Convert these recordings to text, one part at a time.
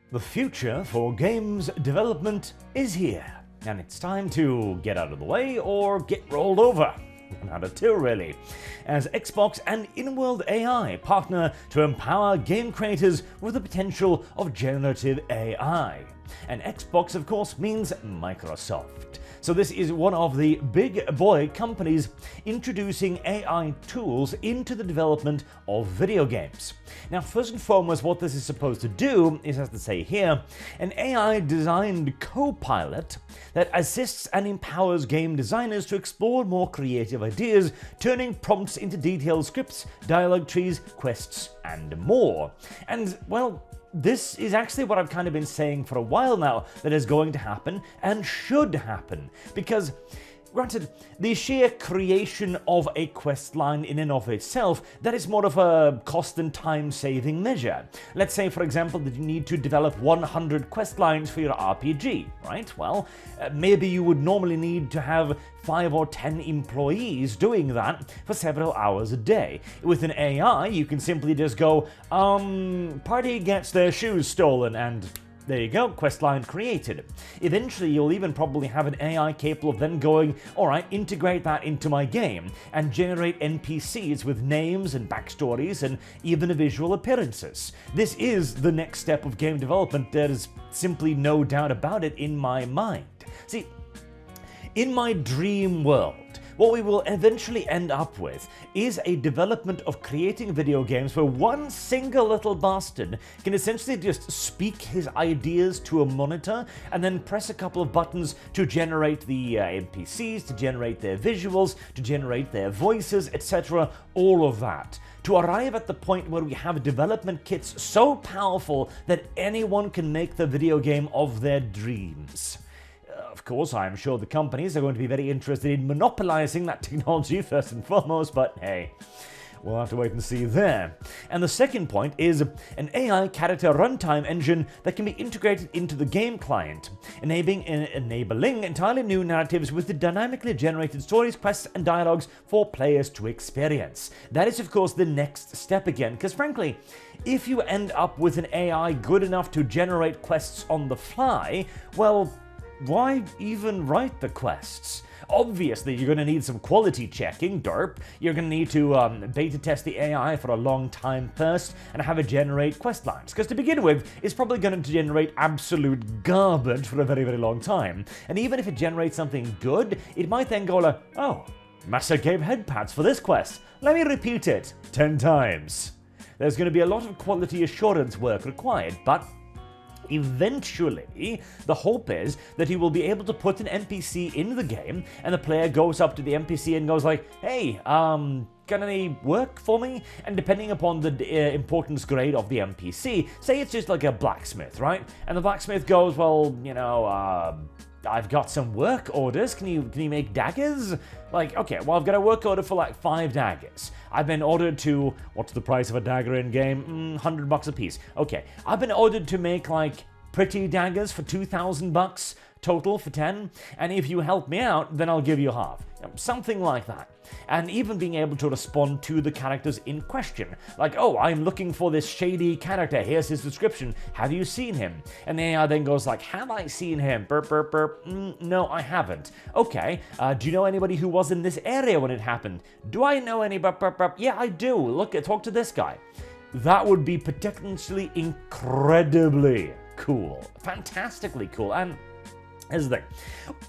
The future for games development is here, and it's time to get out of the way or get rolled over. One out of two, really. As Xbox and In-World AI partner to empower game creators with the potential of generative AI. And Xbox, of course, means Microsoft. So this is one of the big boy companies introducing AI tools into the development of video games. Now, first and foremost, what this is supposed to do is, as they say here, an AI-designed copilot that assists and empowers game designers to explore more creative ideas, turning prompts into detailed scripts, dialogue trees, quests, and more. And, well, this is actually what I've kind of been saying for a while now that is going to happen and should happen. Because, granted, the sheer creation of a quest line in and of itself, that is more of a cost and time saving measure. Let's say, for example, that you need to develop 100 quest lines for your RPG, right? Well, maybe you would normally need to have 5 or 10 employees doing that for several hours a day. With an AI, you can simply just go, party gets their shoes stolen, and there you go, questline created. Eventually, you'll even probably have an AI capable of then going, alright, integrate that into my game, and generate NPCs with names and backstories and even visual appearances. This is the next step of game development, there's simply no doubt about it in my mind. See, in my dream world, what we will eventually end up with is a development of creating video games where one single little bastard can essentially just speak his ideas to a monitor and then press a couple of buttons to generate the NPCs, to generate their visuals, to generate their voices, etc. All of that. To arrive at the point where we have development kits so powerful that anyone can make the video game of their dreams. Of course, I'm sure the companies are going to be very interested in monopolizing that technology first and foremost, but hey, we'll have to wait and see there. And the second point is an AI character runtime engine that can be integrated into the game client, enabling entirely new narratives with the dynamically generated stories, quests, and dialogues for players to experience. That is, of course, the next step again, because frankly, if you end up with an AI good enough to generate quests on the fly, well, why even write the quests? Obviously, you're going to need some quality checking, derp. You're going to need to beta test the AI for a long time first and have it generate quest lines. Because to begin with, it's probably going to generate absolute garbage for a very, very long time. And even if it generates something good, it might then go like, oh, Master gave head pats for this quest. Let me repeat it 10 times. There's going to be a lot of quality assurance work required, but eventually, the hope is that you will be able to put an NPC in the game, and the player goes up to the NPC and goes like, hey, got any work for me? And depending upon the importance grade of the NPC, say it's just like a blacksmith, right? And the blacksmith goes, well, you know, I've got some work orders. Can you make daggers? Like, okay, well, I've got a work order for like 5 daggers. I've been ordered to, what's the price of a dagger in game? $100 a piece. Okay, I've been ordered to make like pretty daggers for $2,000 total for 10, and if you help me out, then I'll give you half. Something like that. And even being able to respond to the characters in question. Like, oh, I'm looking for this shady character. Here's his description. Have you seen him? And the AI then goes like, have I seen him? Burp, burp, burp. No, I haven't. Okay, do you know anybody who was in this area when it happened? Do I know any burp, burp, burp? Yeah, I do. Look, talk to this guy. That would be potentially incredibly cool. Fantastically cool. And here's the thing.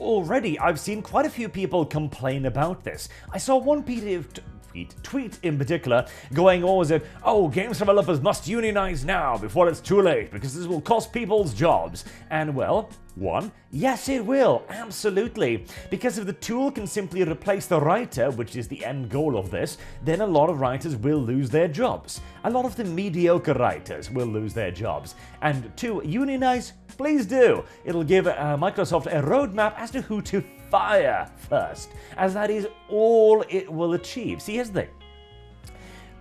Already, I've seen quite a few people complain about this. I saw one tweet in particular going, oh, games developers must unionize now before it's too late because this will cost people's jobs. And well, one, yes it will, absolutely. Because if the tool can simply replace the writer, which is the end goal of this, then a lot of writers will lose their jobs. A lot of the mediocre writers will lose their jobs. And two, unionize, please do. It'll give Microsoft a roadmap as to who to fire first, as that is all it will achieve. See, here's the thing.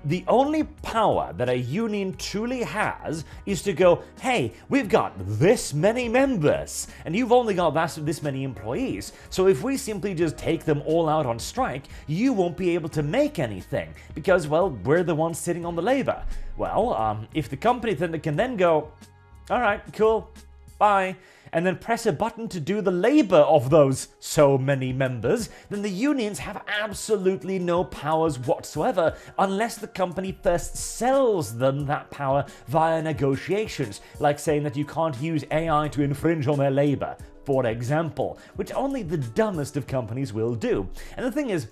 The only power that a union truly has is to go, hey, we've got this many members, and you've only got this many employees, so if we simply just take them all out on strike, you won't be able to make anything, because, well, we're the ones sitting on the labor. Well, if the company then can then go, All right, cool, bye, and then press a button to do the labor of those so many members, then the unions have absolutely no powers whatsoever unless the company first sells them that power via negotiations, like saying that you can't use AI to infringe on their labor, for example, which only the dumbest of companies will do. And the thing is,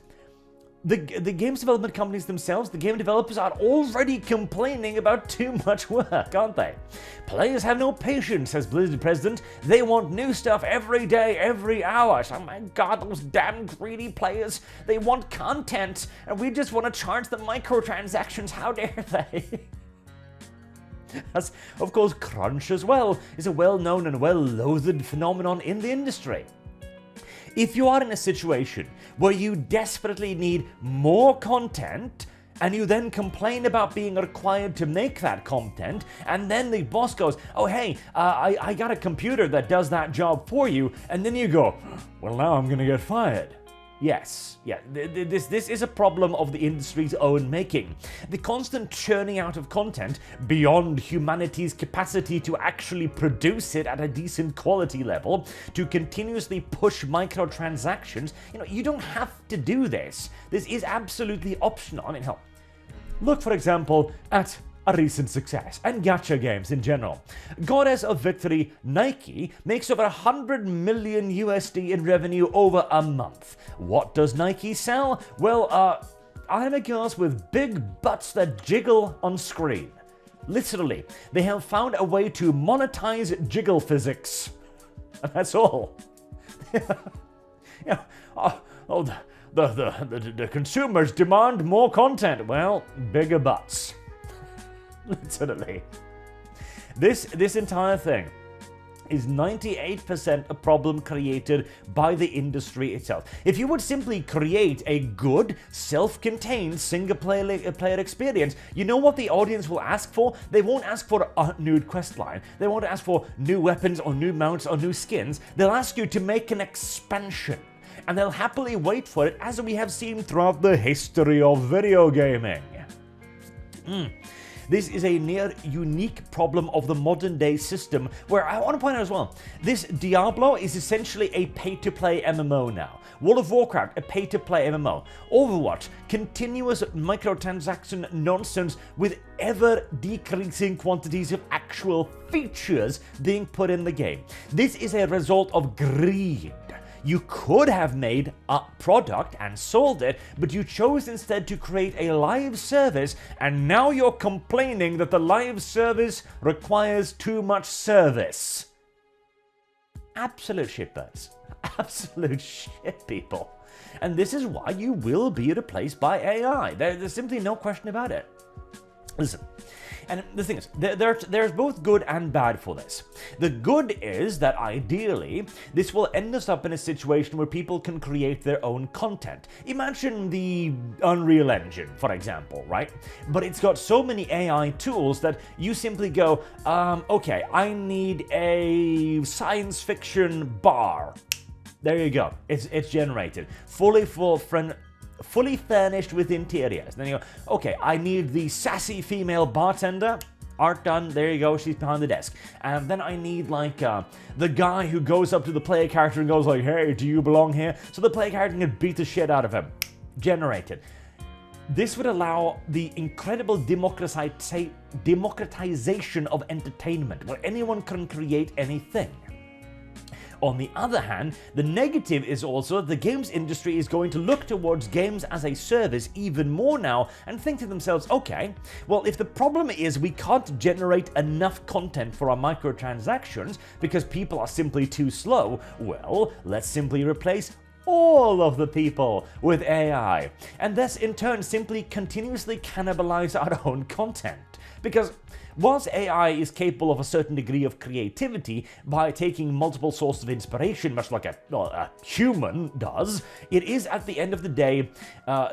the games development companies themselves, the game developers, are already complaining about too much work, aren't they? Players have no patience, says Blizzard president. They want new stuff every day, every hour. So, oh my god, those damn greedy players. They want content, and we just want to charge them microtransactions. How dare they? As, of course, crunch as well is a well-known and well-loathed phenomenon in the industry. If you are in a situation where you desperately need more content, and you then complain about being required to make that content, and then the boss goes, oh hey, I got a computer that does that job for you, and then you go, well now I'm gonna get fired. Yes, yeah, this is a problem of the industry's own making. The constant churning out of content beyond humanity's capacity to actually produce it at a decent quality level, to continuously push microtransactions, you don't have to do this. This is absolutely optional. I mean, hell, look for example at a recent success, and gacha games in general. Goddess of Victory, Nike, makes over 100 million USD in revenue over a month. What does Nike sell? Well, anime girls with big butts that jiggle on screen. Literally, they have found a way to monetize jiggle physics. And that's all. The consumers demand more content. Well, bigger butts. Literally. This entire thing is 98% a problem created by the industry itself. If you would simply create a good, self-contained single-player experience, you know what the audience will ask for? They won't ask for a nude questline. They won't ask for new weapons or new mounts or new skins. They'll ask you to make an expansion. And they'll happily wait for it, as we have seen throughout the history of video gaming. This is a near unique problem of the modern day system, where I want to point out as well, this Diablo is essentially a pay-to-play MMO now. World of Warcraft, a pay-to-play MMO. Overwatch, continuous microtransaction nonsense with ever-decreasing quantities of actual features being put in the game. This is a result of greed. You could have made a product and sold it, but you chose instead to create a live service, and now you're complaining that the live service requires too much service. Absolute shitbirds. Absolute shit people. And this is why you will be replaced by AI. There's simply no question about it. Listen. And the thing is, there's both good and bad for this. The good is that ideally, this will end us up in a situation where people can create their own content. Imagine the Unreal Engine, for example, right? But it's got so many AI tools that you simply go, okay, I need a science fiction bar. There you go. It's generated. Fully furnished with interiors. Then you go, okay, I need the sassy female bartender. Art done, there you go, she's behind the desk. And then I need like the guy who goes up to the player character and goes like, hey, do you belong here? So the player character can beat the shit out of him. Generated. This would allow the incredible democratization of entertainment, where anyone can create anything. On the other hand, the negative is also the games industry is going to look towards games as a service even more now and think to themselves, okay, well, if the problem is we can't generate enough content for our microtransactions because people are simply too slow, well, let's simply replace all of the people with AI, and thus in turn simply continuously cannibalize our own content. Because whilst AI is capable of a certain degree of creativity by taking multiple sources of inspiration, much like a human does, it is at the end of the day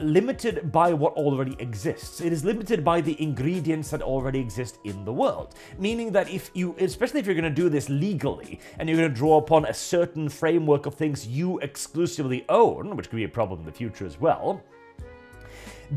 limited by what already exists. It is limited by the ingredients that already exist in the world. Meaning that especially if you're going to do this legally, and you're going to draw upon a certain framework of things you exclusively own, which could be a problem in the future as well,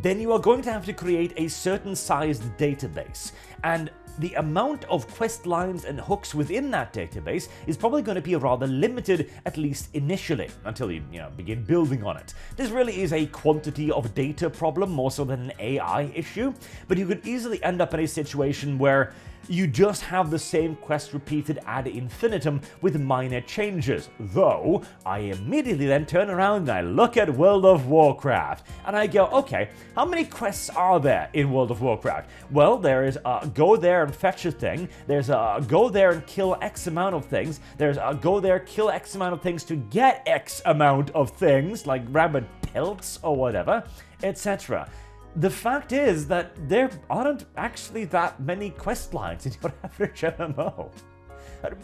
then you are going to have to create a certain sized database. And the amount of quest lines and hooks within that database is probably going to be rather limited, at least initially, until you begin building on it. This really is a quantity of data problem more so than an AI issue, but you could easily end up in a situation where you just have the same quest repeated ad infinitum with minor changes. Though, I immediately then turn around and I look at World of Warcraft, and I go, okay, how many quests are there in World of Warcraft? Well, there is go there and fetch a thing, there's go there and kill X amount of things, there's go there, kill X amount of things to get X amount of things, like rabbit pelts or whatever, etc. The fact is that there aren't actually that many quest lines in your average MMO.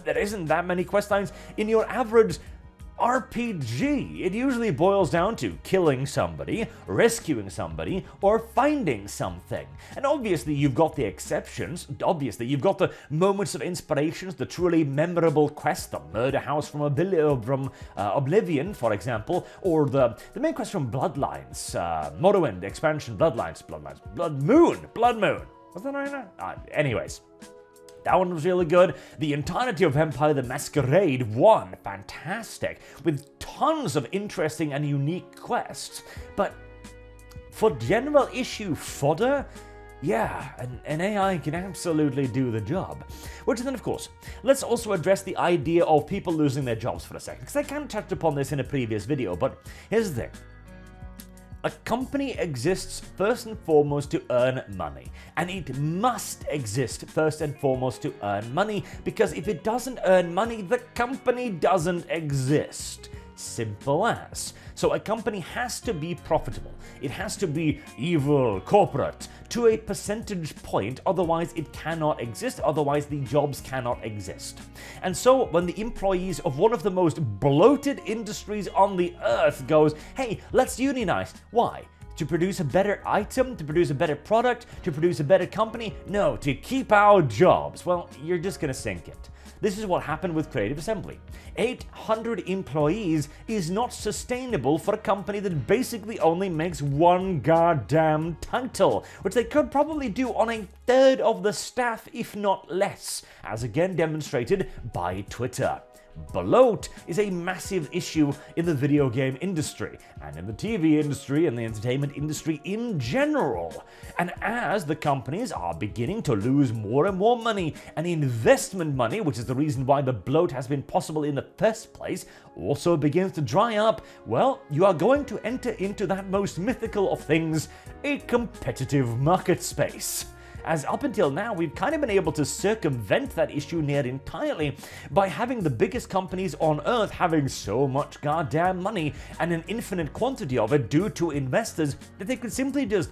There isn't that many quest lines in your average RPG. It usually boils down to killing somebody, rescuing somebody, or finding something. And obviously you've got the exceptions. Obviously you've got the moments of inspirations, the truly memorable quest, the murder house from Oblivion, for example, or the main quest from Bloodlines, Morrowind expansion, Blood Moon. Was that right? Anyways. That one was really good. The entirety of Vampire the Masquerade 1, fantastic, with tons of interesting and unique quests. But for general issue fodder, yeah, an AI can absolutely do the job. Which then, of course, let's also address the idea of people losing their jobs for a second, because I kind of touched upon this in a previous video, but here's the thing. A company exists first and foremost to earn money, and it must exist first and foremost to earn money, because if it doesn't earn money, the company doesn't exist. Simple as. So a company has to be profitable. It has to be evil, corporate, to a percentage point, otherwise it cannot exist, otherwise the jobs cannot exist. And so when the employees of one of the most bloated industries on the earth goes, hey, let's unionize. Why? To produce a better item, to produce a better product, to produce a better company? No, to keep our jobs. Well, you're just gonna sink it. This is what happened with Creative Assembly. 800 employees is not sustainable for a company that basically only makes one goddamn title, which they could probably do on a third of the staff, if not less, as again demonstrated by Twitter. Bloat is a massive issue in the video game industry, and in the TV industry and the entertainment industry in general. And as the companies are beginning to lose more and more money, and investment money, which is the reason why the bloat has been possible in the first place, also begins to dry up, well, you are going to enter into that most mythical of things, a competitive market space. As up until now, we've kind of been able to circumvent that issue near entirely by having the biggest companies on earth having so much goddamn money and an infinite quantity of it due to investors that they could simply just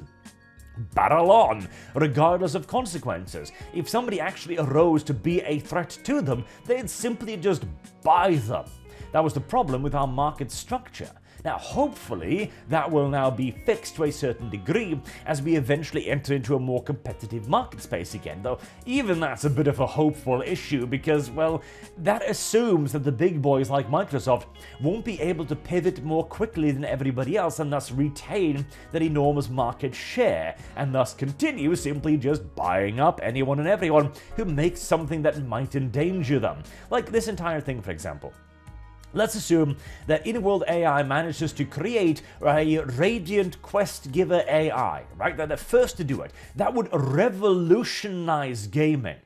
barrel on, regardless of consequences. If somebody actually arose to be a threat to them, they'd simply just buy them. That was the problem with our market structure. Now, hopefully, that will now be fixed to a certain degree as we eventually enter into a more competitive market space again, though even that's a bit of a hopeful issue because, well, that assumes that the big boys like Microsoft won't be able to pivot more quickly than everybody else and thus retain that enormous market share, and thus continue simply just buying up anyone and everyone who makes something that might endanger them. Like this entire thing, for example. Let's assume that in-world AI manages to create a radiant quest giver AI, right? They're the first to do it. That would revolutionize gaming.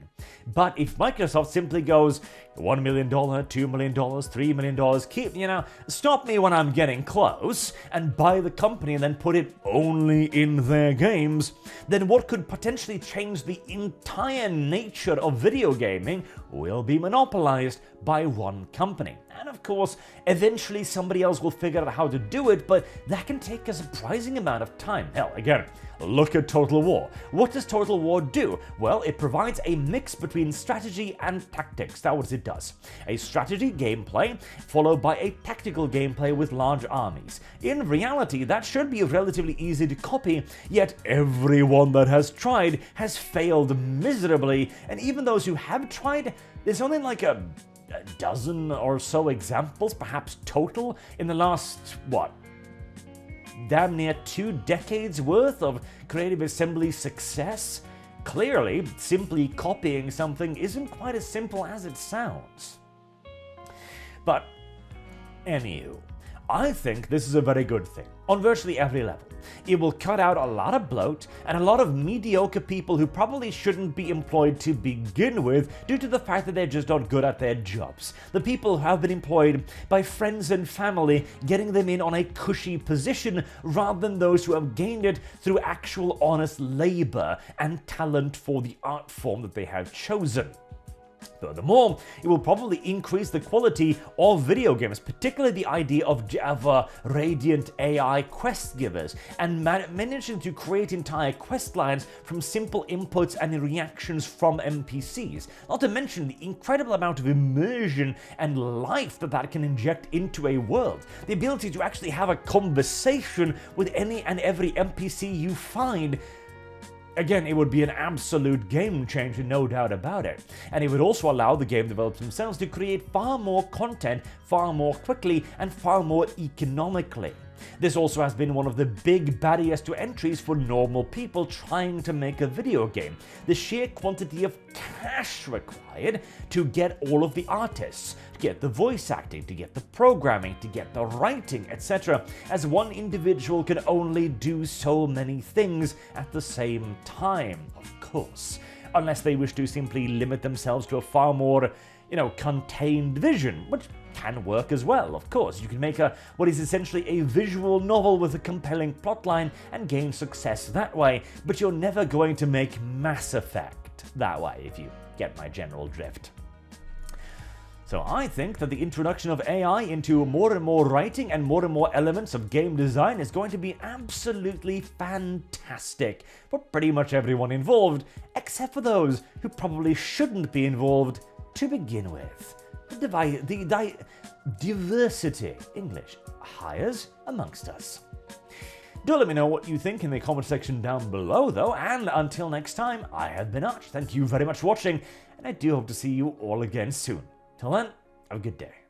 But if Microsoft simply goes, $1 million, $2 million, $3 million, stop me when I'm getting close, and buy the company and then put it only in their games, then what could potentially change the entire nature of video gaming will be monopolized by one company. And of course, eventually somebody else will figure out how to do it, but that can take a surprising amount of time. Hell, again, look at Total War. What does Total War do? Well, it provides a mix between strategy and tactics. That's what it does. A strategy gameplay followed by a tactical gameplay with large armies. In reality, that should be relatively easy to copy, yet everyone that has tried has failed miserably, and even those who have tried, there's only like a dozen or so examples, perhaps total, in the last, damn near 2 decades worth of Creative Assembly success. Clearly, simply copying something isn't quite as simple as it sounds. But, anywho, I think this is a very good thing on virtually every level. It will cut out a lot of bloat and a lot of mediocre people who probably shouldn't be employed to begin with due to the fact that they're just not good at their jobs. The people who have been employed by friends and family, getting them in on a cushy position rather than those who have gained it through actual honest labor and talent for the art form that they have chosen. Furthermore, it will probably increase the quality of video games, particularly the idea of radiant AI quest givers and managing to create entire quest lines from simple inputs and reactions from NPCs. Not to mention the incredible amount of immersion and life that can inject into a world. The ability to actually have a conversation with any and every NPC you find. Again, it would be an absolute game changer, no doubt about it. And it would also allow the game developers themselves to create far more content, far more quickly, and far more economically. This also has been one of the big barriers to entries for normal people trying to make a video game. The sheer quantity of cash required to get all of the artists, to get the voice acting, to get the programming, to get the writing, etc., as one individual can only do so many things at the same time, of course, unless they wish to simply limit themselves to a far more, contained vision, which can work as well, of course. You can make what is essentially a visual novel with a compelling plotline and gain success that way, but you're never going to make Mass Effect that way, if you get my general drift. So I think that the introduction of AI into more and more writing and more elements of game design is going to be absolutely fantastic for pretty much everyone involved, except for those who probably shouldn't be involved to begin with. The diversity, English, hires amongst us. Do let me know what you think in the comment section down below, though, and until next time, I have been Arch. Thank you very much for watching, and I do hope to see you all again soon. Till then, have a good day.